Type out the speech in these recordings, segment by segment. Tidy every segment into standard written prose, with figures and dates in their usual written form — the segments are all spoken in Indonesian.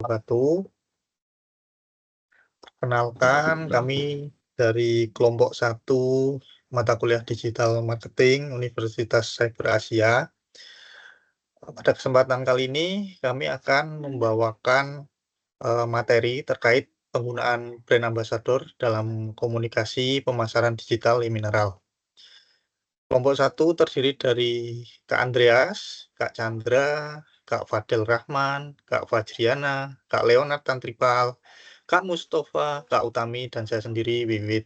wabarakatuh. Perkenalkan, kami dari kelompok 1 mata kuliah Digital Marketing Universitas Cyber Asia. Pada kesempatan kali ini kami akan membawakan materi terkait penggunaan brand ambassador dalam komunikasi pemasaran digital e-mineral. Kelompok 1 terdiri dari Kak Andreas, Kak Chandra, Kak Fadel Rahman, Kak Fajriana, Kak Leonard Tantripal, Kak Mustafa, Kak Utami, dan saya sendiri, Wiwit.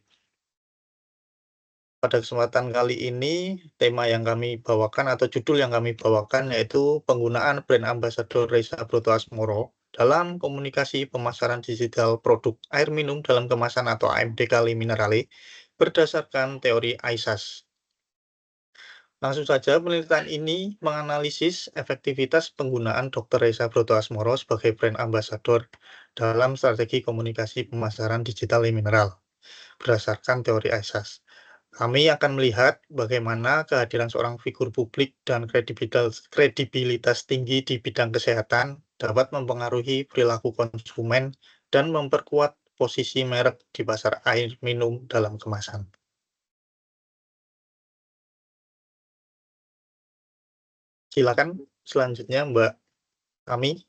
Pada kesempatan kali ini, tema yang kami bawakan atau judul yang kami bawakan yaitu penggunaan brand ambassador Reza Broto Asmoro dalam komunikasi pemasaran digital produk air minum dalam kemasan atau AMD Kali Minerale berdasarkan teori ISAS. Langsung saja, penelitian ini menganalisis efektivitas penggunaan Dr. Reza Broto Asmoro sebagai brand ambassador dalam strategi komunikasi pemasaran digital e-mineral berdasarkan teori ISAS. Kami akan melihat bagaimana kehadiran seorang figur publik dan kredibilitas tinggi di bidang kesehatan dapat mempengaruhi perilaku konsumen dan memperkuat posisi merek di pasar air minum dalam kemasan. Silakan selanjutnya Mbak Kami.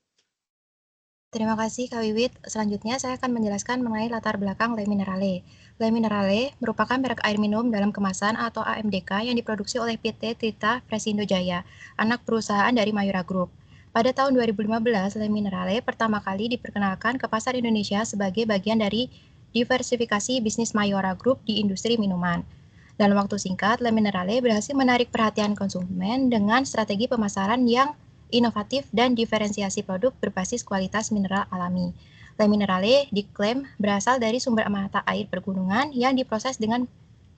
Terima kasih Kak Wiwit. Selanjutnya saya akan menjelaskan mengenai latar belakang Le Minerale. Le Minerale merupakan merek air minum dalam kemasan atau AMDK yang diproduksi oleh PT Trita Presindo Jaya, anak perusahaan dari Mayura Group. Pada tahun 2015, Le Minerale pertama kali diperkenalkan ke pasar Indonesia sebagai bagian dari diversifikasi bisnis Mayura Group di industri minuman. Dalam waktu singkat, Le Minerale berhasil menarik perhatian konsumen dengan strategi pemasaran yang inovatif dan diferensiasi produk berbasis kualitas mineral alami. Le Minerale diklaim berasal dari sumber mata air pergunungan yang diproses dengan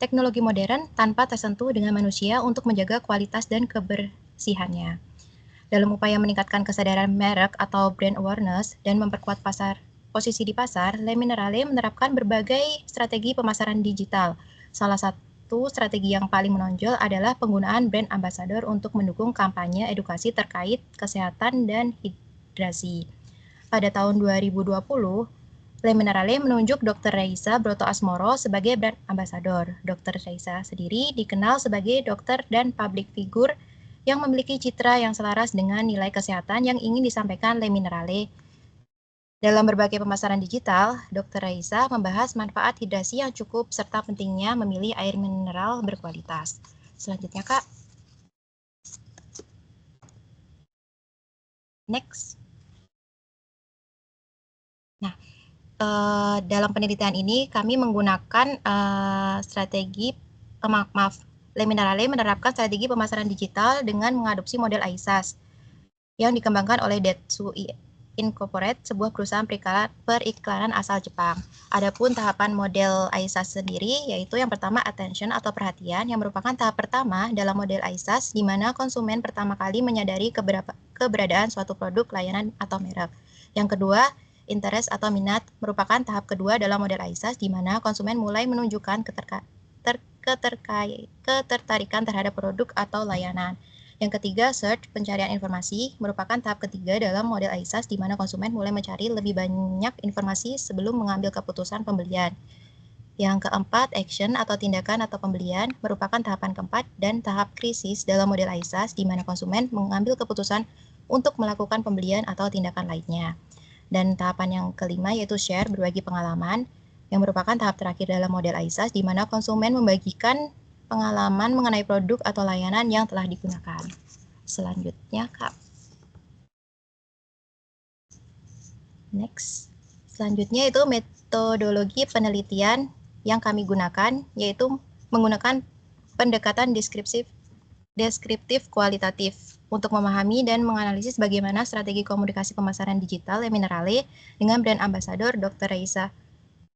teknologi modern tanpa tersentuh dengan manusia untuk menjaga kualitas dan kebersihannya. Dalam upaya meningkatkan kesadaran merek atau brand awareness dan memperkuat posisi di pasar, Le Minerale menerapkan berbagai strategi pemasaran digital. Salah satu strategi yang paling menonjol adalah penggunaan brand ambassador untuk mendukung kampanye edukasi terkait kesehatan dan hidrasi. Pada tahun 2020, Le Minerale menunjuk Dr. Reza Broto Asmoro sebagai brand ambassador. Dr. Reza sendiri dikenal sebagai dokter dan public figure yang memiliki citra yang selaras dengan nilai kesehatan yang ingin disampaikan Le Minerale. Dalam berbagai pemasaran digital, Dr. Reza membahas manfaat hidrasi yang cukup serta pentingnya memilih air mineral berkualitas. Selanjutnya, Kak. Next. Nah, dalam penelitian ini kami menggunakan Le Minerale menerapkan strategi pemasaran digital dengan mengadopsi model ISAS yang dikembangkan oleh Detsu Incorporate, sebuah perusahaan periklanan asal Jepang. Adapun tahapan model ISAS sendiri, yaitu yang pertama attention atau perhatian, yang merupakan tahap pertama dalam model ISAS, di mana konsumen pertama kali menyadari keberadaan suatu produk, layanan, atau merek. Yang kedua, interest atau minat, merupakan tahap kedua dalam model ISAS, di mana konsumen mulai menunjukkan ketertarikan terhadap produk atau layanan. Yang ketiga, search, pencarian informasi, merupakan tahap ketiga dalam model ISAS di mana konsumen mulai mencari lebih banyak informasi sebelum mengambil keputusan pembelian. Yang keempat, action atau tindakan atau pembelian, merupakan tahapan keempat dan tahap krisis dalam model ISAS di mana konsumen mengambil keputusan untuk melakukan pembelian atau tindakan lainnya. Dan tahapan yang kelima yaitu share, berbagi pengalaman, yang merupakan tahap terakhir dalam model ISAS di mana konsumen membagikan pengalaman mengenai produk atau layanan yang telah digunakan. Selanjutnya, Kak. Next. Selanjutnya itu metodologi penelitian yang kami gunakan, yaitu menggunakan pendekatan deskriptif kualitatif untuk memahami dan menganalisis bagaimana strategi komunikasi pemasaran digital Le Minerale dengan brand ambassador Dr. Reza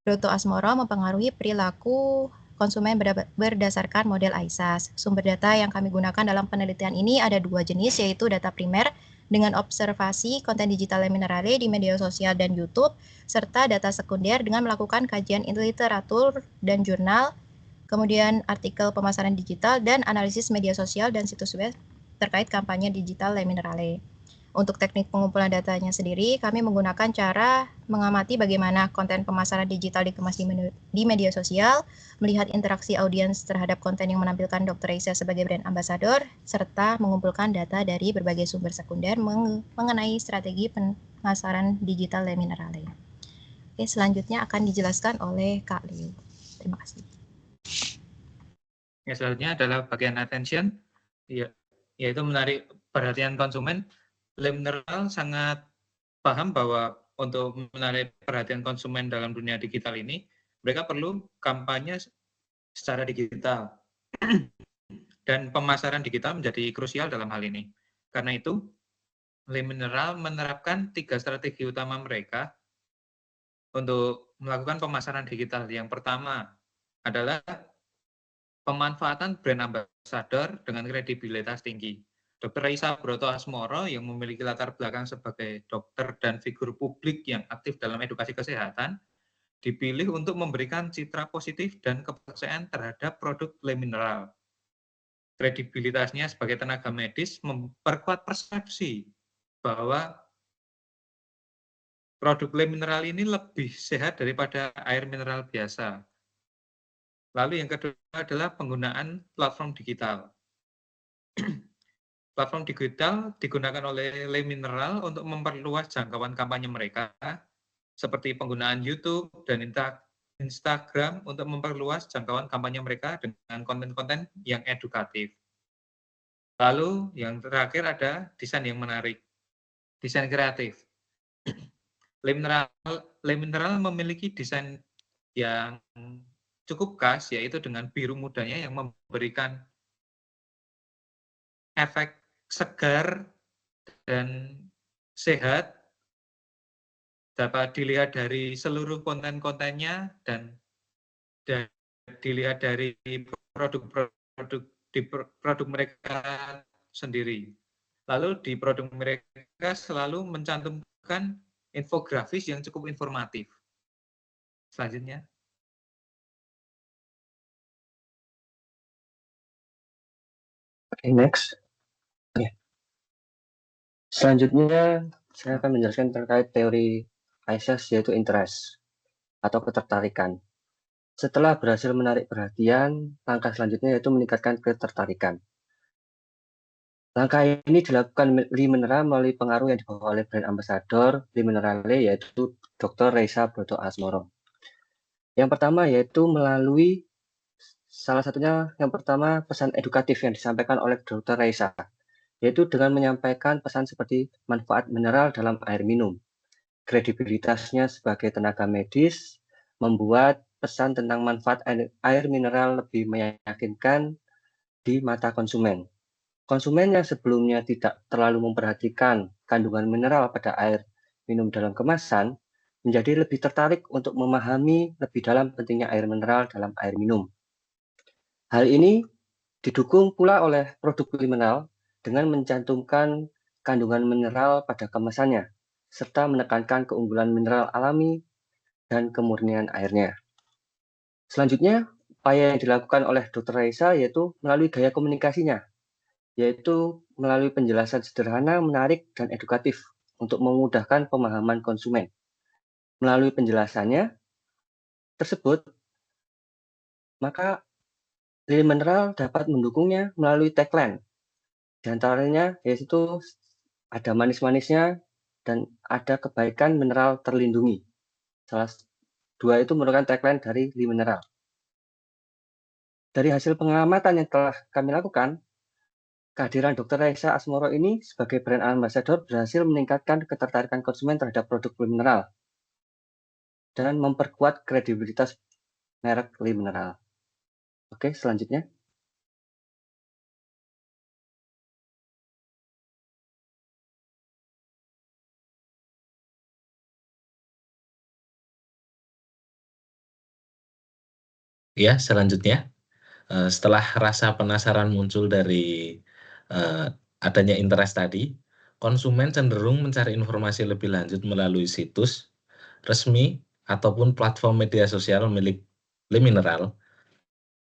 Broto Asmoro mempengaruhi perilaku konsumen berdasarkan model ISAS. Sumber data yang kami gunakan dalam penelitian ini ada dua jenis, yaitu data primer dengan observasi konten digital Le Minerale di media sosial dan YouTube, serta data sekunder dengan melakukan kajian literatur dan jurnal, kemudian artikel pemasaran digital dan analisis media sosial dan situs web terkait kampanye digital Le Minerale. Untuk teknik pengumpulan datanya sendiri, kami menggunakan cara mengamati bagaimana konten pemasaran digital dikemas di media sosial, melihat interaksi audiens terhadap konten yang menampilkan Dr. Reisa sebagai brand ambassador, serta mengumpulkan data dari berbagai sumber sekunder mengenai strategi pemasaran digital Le Minerale. Oke, selanjutnya akan dijelaskan oleh Kak Leo. Terima kasih. Ya, selanjutnya adalah bagian attention, yaitu menarik perhatian konsumen. Le Mineral sangat paham bahwa untuk menarik perhatian konsumen dalam dunia digital ini, mereka perlu kampanye secara digital. Dan pemasaran digital menjadi krusial dalam hal ini. Karena itu, Le Mineral menerapkan 3 strategi utama mereka untuk melakukan pemasaran digital. Yang pertama adalah pemanfaatan brand ambassador dengan kredibilitas tinggi. Dr. Reisa Broto-Asmoro yang memiliki latar belakang sebagai dokter dan figur publik yang aktif dalam edukasi kesehatan, dipilih untuk memberikan citra positif dan kepercayaan terhadap produk Le Mineral. Kredibilitasnya sebagai tenaga medis memperkuat persepsi bahwa produk Le Mineral ini lebih sehat daripada air mineral biasa. Lalu yang kedua adalah penggunaan platform digital. Platform digital digunakan oleh Le Mineral untuk memperluas jangkauan kampanye mereka, seperti penggunaan YouTube dan Instagram untuk memperluas jangkauan kampanye mereka dengan konten-konten yang edukatif. Lalu yang terakhir ada desain yang menarik, desain kreatif. Le Mineral memiliki desain yang cukup khas, yaitu dengan biru mudanya yang memberikan efek segar dan sehat, dapat dilihat dari seluruh konten-kontennya dan dilihat dari produk mereka sendiri. Lalu di produk mereka selalu mencantumkan infografis yang cukup informatif. Selanjutnya. Oke, next. Selanjutnya, saya akan menjelaskan terkait teori Pisces, yaitu interest atau ketertarikan. Setelah berhasil menarik perhatian, langkah selanjutnya yaitu meningkatkan ketertarikan. Langkah ini dilakukan Le Mineral melalui pengaruh yang dibawa oleh brand ambassador Le Minerale, yaitu Dr. Reisa Broto-Asmoro. Yang pertama yaitu melalui salah satunya yang pertama pesan edukatif yang disampaikan oleh Dr. Reisa, yaitu dengan menyampaikan pesan seperti manfaat mineral dalam air minum. Kredibilitasnya sebagai tenaga medis membuat pesan tentang manfaat air mineral lebih meyakinkan di mata konsumen. Konsumen yang sebelumnya tidak terlalu memperhatikan kandungan mineral pada air minum dalam kemasan menjadi lebih tertarik untuk memahami lebih dalam pentingnya air mineral dalam air minum. Hal ini didukung pula oleh produk Le Mineral dengan mencantumkan kandungan mineral pada kemasannya, serta menekankan keunggulan mineral alami dan kemurnian airnya. Selanjutnya, upaya yang dilakukan oleh Dr. Reisa yaitu melalui gaya komunikasinya, yaitu melalui penjelasan sederhana, menarik, dan edukatif untuk memudahkan pemahaman konsumen. Melalui penjelasannya tersebut, maka Le Mineral dapat mendukungnya melalui tagline. Di antaranya yaitu ada manis-manisnya dan ada kebaikan mineral terlindungi. Salah dua itu merupakan tagline dari Le Mineral. Dari hasil pengamatan yang telah kami lakukan, kehadiran Dr. Reisa Asmoro ini sebagai brand ambassador berhasil meningkatkan ketertarikan konsumen terhadap produk Le Mineral dan memperkuat kredibilitas merek Le Mineral. Oke, selanjutnya. Ya, selanjutnya, setelah rasa penasaran muncul dari adanya interest tadi, konsumen cenderung mencari informasi lebih lanjut melalui situs resmi ataupun platform media sosial milik Le Mineral.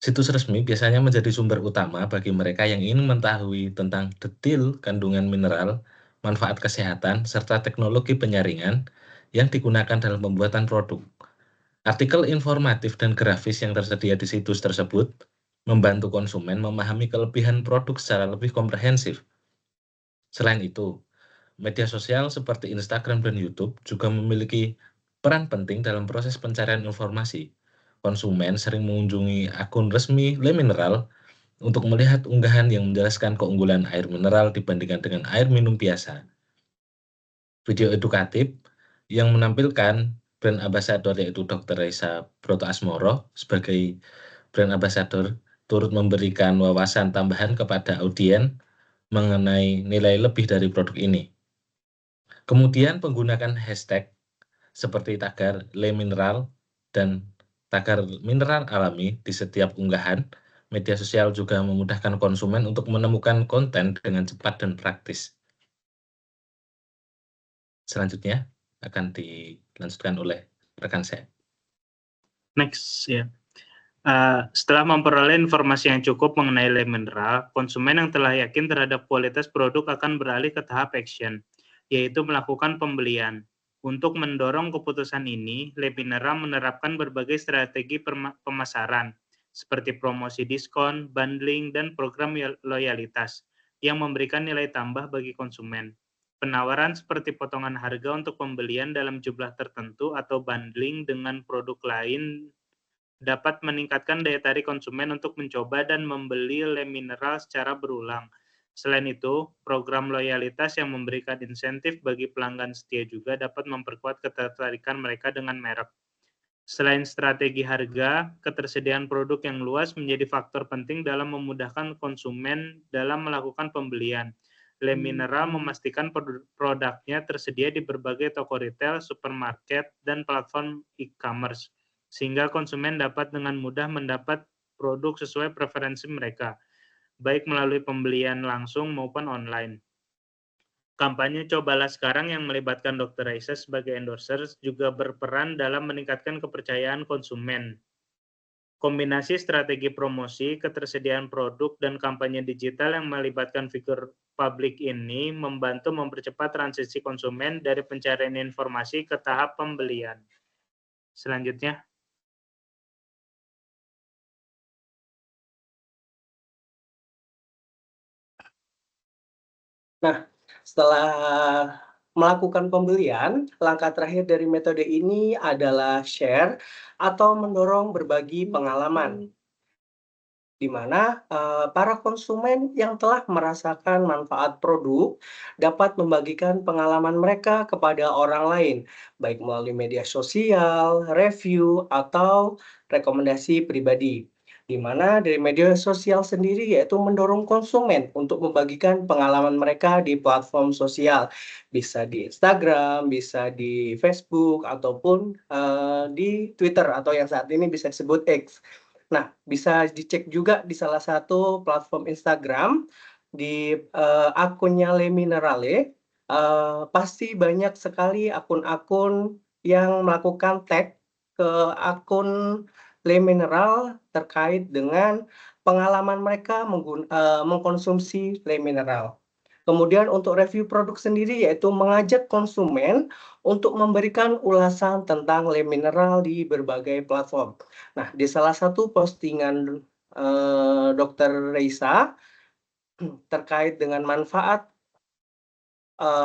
Situs resmi biasanya menjadi sumber utama bagi mereka yang ingin mengetahui tentang detail kandungan mineral manfaat kesehatan, serta teknologi penyaringan yang digunakan dalam pembuatan produk. Artikel informatif dan grafis yang tersedia di situs tersebut membantu konsumen memahami kelebihan produk secara lebih komprehensif. Selain itu, media sosial seperti Instagram dan YouTube juga memiliki peran penting dalam proses pencarian informasi. Konsumen sering mengunjungi akun resmi Le Mineral untuk melihat unggahan yang menjelaskan keunggulan air mineral dibandingkan dengan air minum biasa. Video edukatif yang menampilkan brand ambassador yaitu Dr. Reza Broto Asmoro sebagai brand ambassador turut memberikan wawasan tambahan kepada audien mengenai nilai lebih dari produk ini. Kemudian menggunakan hashtag seperti tagar Le Mineral dan tagar mineral alami di setiap unggahan. Media sosial juga memudahkan konsumen untuk menemukan konten dengan cepat dan praktis. Selanjutnya akan dilanjutkan oleh rekan saya. Next, ya. Setelah memperoleh informasi yang cukup mengenai Le Mineral, konsumen yang telah yakin terhadap kualitas produk akan beralih ke tahap action, yaitu melakukan pembelian. Untuk mendorong keputusan ini, Le Mineral menerapkan berbagai strategi pemasaran, seperti promosi diskon, bundling, dan program loyalitas, yang memberikan nilai tambah bagi konsumen. Penawaran seperti potongan harga untuk pembelian dalam jumlah tertentu atau bundling dengan produk lain dapat meningkatkan daya tarik konsumen untuk mencoba dan membeli Le Mineral secara berulang. Selain itu, program loyalitas yang memberikan insentif bagi pelanggan setia juga dapat memperkuat ketertarikan mereka dengan merek. Selain strategi harga, ketersediaan produk yang luas menjadi faktor penting dalam memudahkan konsumen dalam melakukan pembelian. Le Mineral memastikan produknya tersedia di berbagai toko retail, supermarket, dan platform e-commerce, sehingga konsumen dapat dengan mudah mendapat produk sesuai preferensi mereka, baik melalui pembelian langsung maupun online. Kampanye Cobalah Sekarang yang melibatkan Dr. Reza sebagai endorser juga berperan dalam meningkatkan kepercayaan konsumen. Kombinasi strategi promosi, ketersediaan produk, dan kampanye digital yang melibatkan figur publik ini membantu mempercepat transisi konsumen dari pencarian informasi ke tahap pembelian. Selanjutnya. Nah, setelah melakukan pembelian, langkah terakhir dari metode ini adalah share atau mendorong berbagi pengalaman, di mana para konsumen yang telah merasakan manfaat produk dapat membagikan pengalaman mereka kepada orang lain, baik melalui media sosial, review, atau rekomendasi pribadi. Di mana dari media sosial sendiri yaitu mendorong konsumen untuk membagikan pengalaman mereka di platform sosial, bisa di Instagram, bisa di Facebook, ataupun di Twitter atau yang saat ini bisa disebut X. Nah, bisa dicek juga di salah satu platform Instagram, di akunnya Le Minerale, pasti banyak sekali akun-akun yang melakukan tag ke akun Le Mineral terkait dengan pengalaman mereka mengkonsumsi Le Mineral. Kemudian untuk review produk sendiri yaitu mengajak konsumen untuk memberikan ulasan tentang Le Mineral di berbagai platform. Nah, di salah satu postingan Dr. Reza terkait dengan manfaat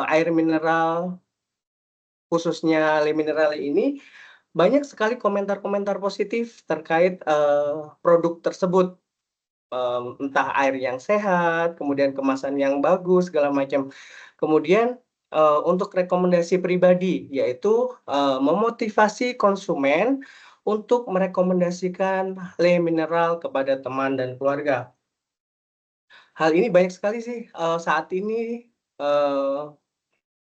air mineral, khususnya Le Mineral ini, banyak sekali komentar-komentar positif terkait produk tersebut. Entah air yang sehat, kemudian kemasan yang bagus, segala macam. Kemudian untuk rekomendasi pribadi, yaitu memotivasi konsumen untuk merekomendasikan Le Mineral kepada teman dan keluarga. Hal ini banyak sekali sih saat ini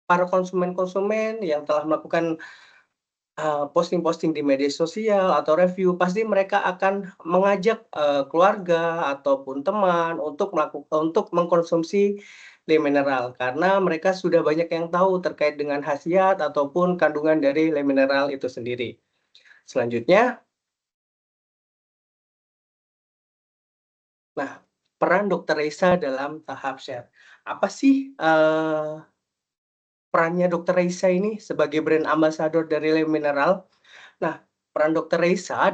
para konsumen-konsumen yang telah melakukan posting-posting di media sosial atau review, pasti mereka akan mengajak keluarga ataupun teman untuk mengkonsumsi Le Mineral, karena mereka sudah banyak yang tahu terkait dengan khasiat ataupun kandungan dari Le Mineral itu sendiri. Selanjutnya, nah, peran Dr. Reza dalam tahap share. Apa sih perannya Dr. Reisa ini sebagai brand ambassador dari Le Mineral. Nah, peran Dr. Reisa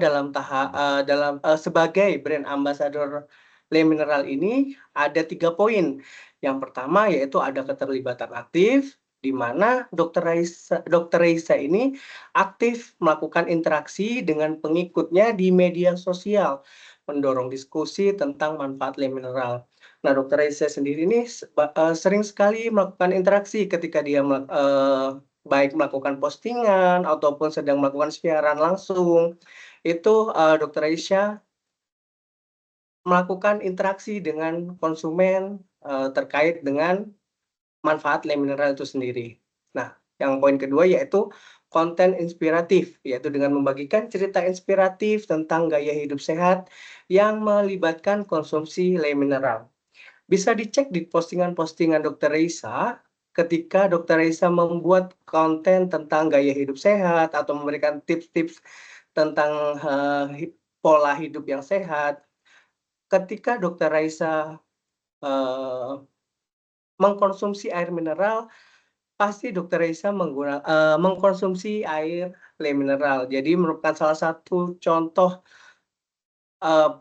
sebagai brand ambassador Le Mineral ini ada 3 poin. Yang pertama yaitu ada keterlibatan aktif, di mana Dr. Reisa ini aktif melakukan interaksi dengan pengikutnya di media sosial, mendorong diskusi tentang manfaat Le Mineral. Nah, Dr. Reisa sendiri ini sering sekali melakukan interaksi ketika dia baik melakukan postingan ataupun sedang melakukan siaran langsung. Itu Dr. Reisa melakukan interaksi dengan konsumen terkait dengan manfaat Le Mineral itu sendiri. Nah, yang poin kedua yaitu konten inspiratif, yaitu dengan membagikan cerita inspiratif tentang gaya hidup sehat yang melibatkan konsumsi Le Mineral. Bisa dicek di postingan-postingan Dr. Reisa ketika Dr. Reisa membuat konten tentang gaya hidup sehat atau memberikan tips-tips tentang pola hidup yang sehat. Ketika Dr. Reisa mengkonsumsi air mineral, pasti Dr. Reisa mengkonsumsi air Le Mineral. Jadi merupakan salah satu contoh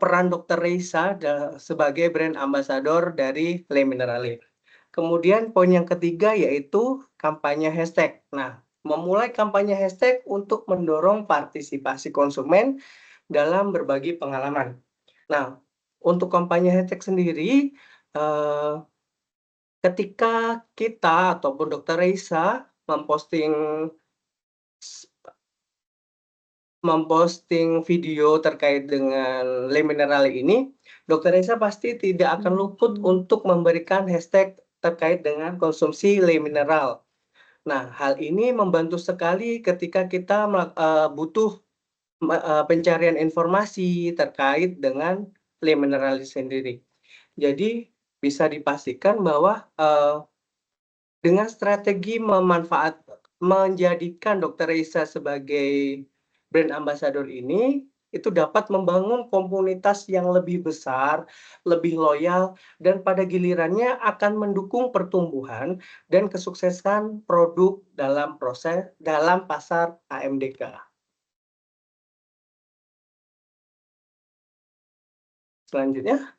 peran Dr. Reisa sebagai brand ambassador dari Le Minerale. Kemudian poin yang ketiga yaitu kampanye hashtag. Nah, memulai kampanye hashtag untuk mendorong partisipasi konsumen dalam berbagi pengalaman. Nah, untuk kampanye hashtag sendiri, ketika kita ataupun Dr. Reisa memposting video terkait dengan Le Minerale ini, Dr. Reisa pasti tidak akan luput untuk memberikan hashtag terkait dengan konsumsi Le Mineral. Nah, hal ini membantu sekali ketika kita butuh pencarian informasi terkait dengan Le Minerale sendiri. Jadi, bisa dipastikan bahwa dengan strategi menjadikan Dr. Reisa sebagai brand ambassador ini, itu dapat membangun komunitas yang lebih besar, lebih loyal, dan pada gilirannya akan mendukung pertumbuhan dan kesuksesan produk dalam pasar AMDK. Selanjutnya.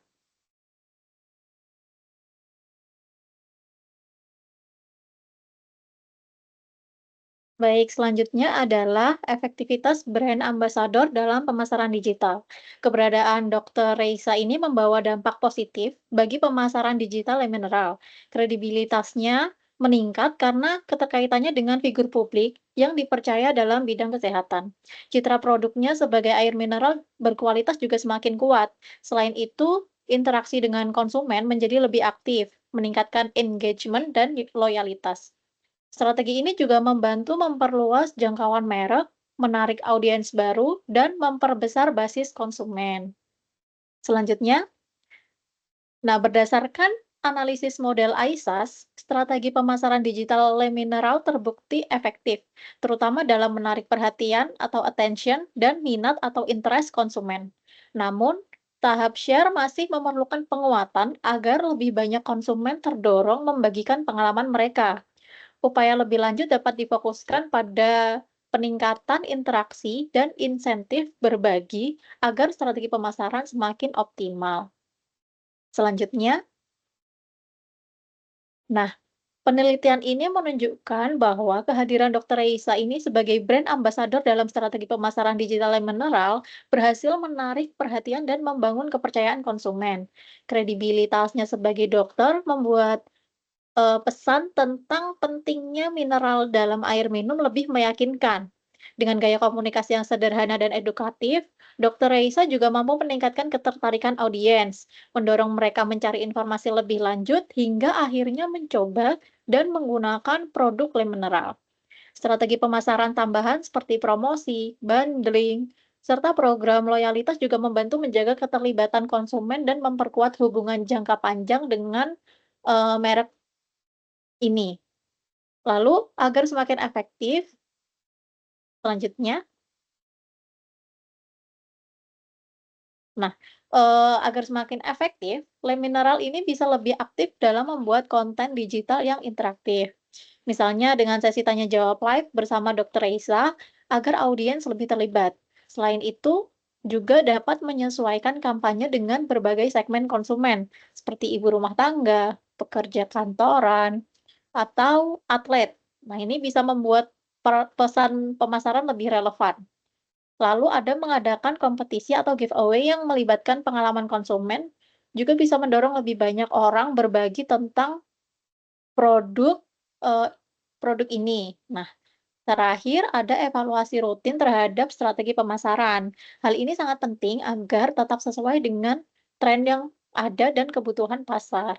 Baik, selanjutnya adalah efektivitas brand ambassador dalam pemasaran digital. Keberadaan Dr. Reisa ini membawa dampak positif bagi pemasaran digital Le Mineral. Kredibilitasnya meningkat karena keterkaitannya dengan figur publik yang dipercaya dalam bidang kesehatan. Citra produknya sebagai air mineral berkualitas juga semakin kuat. Selain itu, interaksi dengan konsumen menjadi lebih aktif, meningkatkan engagement dan loyalitas. Strategi ini juga membantu memperluas jangkauan merek, menarik audiens baru, dan memperbesar basis konsumen. Selanjutnya, berdasarkan analisis model ISAS, strategi pemasaran digital Le Mineral terbukti efektif, terutama dalam menarik perhatian atau attention dan minat atau interest konsumen. Namun, tahap share masih memerlukan penguatan agar lebih banyak konsumen terdorong membagikan pengalaman mereka. Upaya lebih lanjut dapat difokuskan pada peningkatan interaksi dan insentif berbagi agar strategi pemasaran semakin optimal. Selanjutnya, penelitian ini menunjukkan bahwa kehadiran Dr. Reisa ini sebagai brand ambassador dalam strategi pemasaran digital Le Mineral berhasil menarik perhatian dan membangun kepercayaan konsumen. Kredibilitasnya sebagai dokter membuat pesan tentang pentingnya mineral dalam air minum lebih meyakinkan. Dengan gaya komunikasi yang sederhana dan edukatif, Dr. Reisa juga mampu meningkatkan ketertarikan audiens, mendorong mereka mencari informasi lebih lanjut hingga akhirnya mencoba dan menggunakan produk Le Mineral. Strategi pemasaran tambahan seperti promosi, bundling, serta program loyalitas juga membantu menjaga keterlibatan konsumen dan memperkuat hubungan jangka panjang dengan merek ini. Lalu, agar semakin efektif, selanjutnya, agar semakin efektif, Le Mineral ini bisa lebih aktif dalam membuat konten digital yang interaktif. Misalnya dengan sesi tanya jawab live bersama Dr. Reisa agar audiens lebih terlibat. Selain itu, juga dapat menyesuaikan kampanye dengan berbagai segmen konsumen, seperti ibu rumah tangga, pekerja kantoran, atau atlet. Nah, ini bisa membuat pesan pemasaran lebih relevan. Lalu ada mengadakan kompetisi atau giveaway yang melibatkan pengalaman konsumen, juga bisa mendorong lebih banyak orang berbagi tentang produk eee, produk ini. Nah, terakhir ada evaluasi rutin terhadap strategi pemasaran. Hal ini sangat penting agar tetap sesuai dengan tren yang ada dan kebutuhan pasar.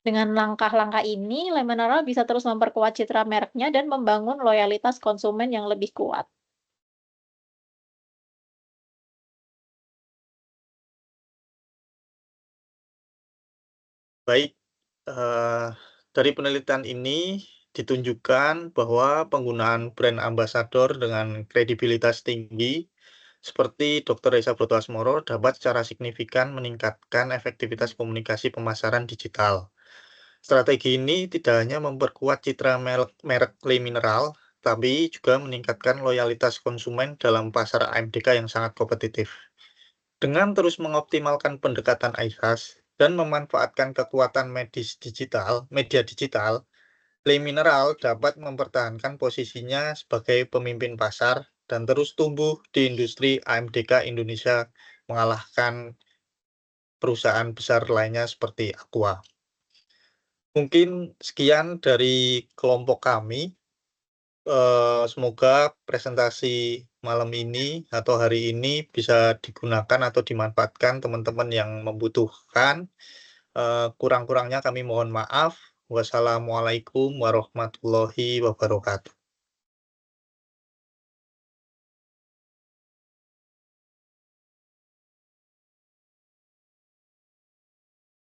Dengan langkah-langkah ini, Le Mineral bisa terus memperkuat citra mereknya dan membangun loyalitas konsumen yang lebih kuat. Baik, dari penelitian ini ditunjukkan bahwa penggunaan brand ambassador dengan kredibilitas tinggi seperti Dr. Reisa Brotoasmoro dapat secara signifikan meningkatkan efektivitas komunikasi pemasaran digital. Strategi ini tidak hanya memperkuat citra merek Le Mineral, tapi juga meningkatkan loyalitas konsumen dalam pasar AMDK yang sangat kompetitif. Dengan terus mengoptimalkan pendekatan IHAS dan memanfaatkan kekuatan media digital, Le Mineral dapat mempertahankan posisinya sebagai pemimpin pasar dan terus tumbuh di industri AMDK Indonesia, mengalahkan perusahaan besar lainnya seperti Aqua. Mungkin sekian dari kelompok kami. Semoga presentasi malam ini atau hari ini bisa digunakan atau dimanfaatkan teman-teman yang membutuhkan. Kurang-kurangnya kami mohon maaf. Wassalamualaikum warahmatullahi wabarakatuh.